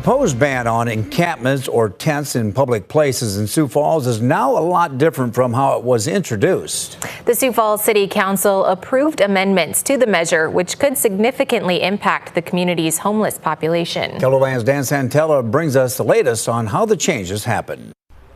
proposed ban on encampments or tents in public places in Sioux Falls is now a lot different from how it was introduced. The Sioux Falls City Council approved amendments to the measure, which could significantly impact the community's homeless population. KELOLAND's Dan Santella brings us the latest on how the changes happened.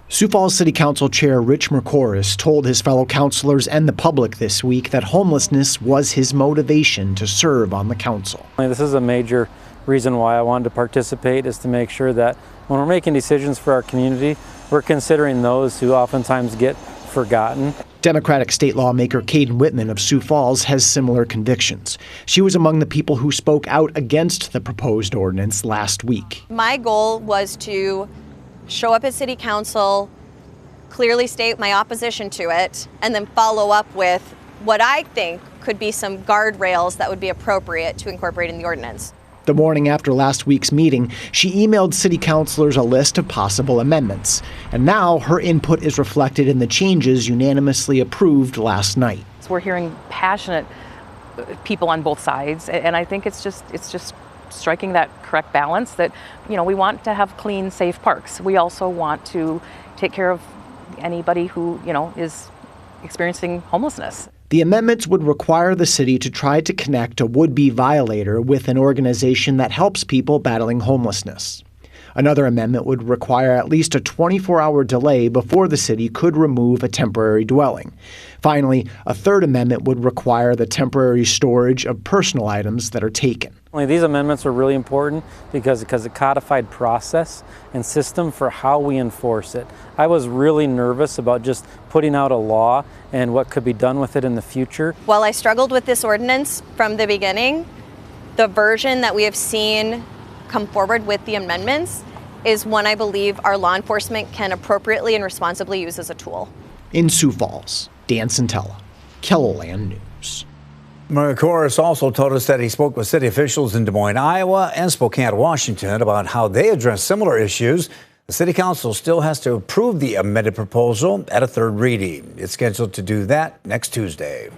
Sioux Falls City Council Chair Rich Mercoris told his fellow councilors and the public this week that homelessness was his motivation to serve on the council. This is a major reason why I wanted to participate, is to make sure that when we're making decisions for our community, we're considering those who oftentimes get forgotten. Democratic state lawmaker Caden Whitman of Sioux Falls has similar convictions. She was among the people who spoke out against the proposed ordinance last week. My goal was to show up at City Council, clearly state my opposition to it, and then follow up with what I think could be some guardrails that would be appropriate to incorporate in the ordinance. The morning after last week's meeting, she emailed city councilors a list of possible amendments. And now her input is reflected in the changes unanimously approved last night. We're hearing passionate people on both sides, and I think it's just striking that correct balance that, we want to have clean, safe parks. We also want to take care of anybody who, is experiencing homelessness. The amendments would require the city to try to connect a would-be violator with an organization that helps people battling homelessness. Another amendment would require at least a 24-hour delay before the city could remove a temporary dwelling. Finally, a third amendment would require the temporary storage of personal items that are taken. These amendments are really important because it codified process and system for how we enforce it. I was really nervous about just putting out a law and what could be done with it in the future. While I struggled with this ordinance from the beginning, the version that we have seen come forward with the amendments is one I believe our law enforcement can appropriately and responsibly use as a tool. In Sioux Falls, Dan Santella, KELOLAND News. Mercoris also told us that he spoke with city officials in Des Moines, Iowa and Spokane, Washington about how they address similar issues. The city council still has to approve the amended proposal at a third reading. It's scheduled to do that next Tuesday.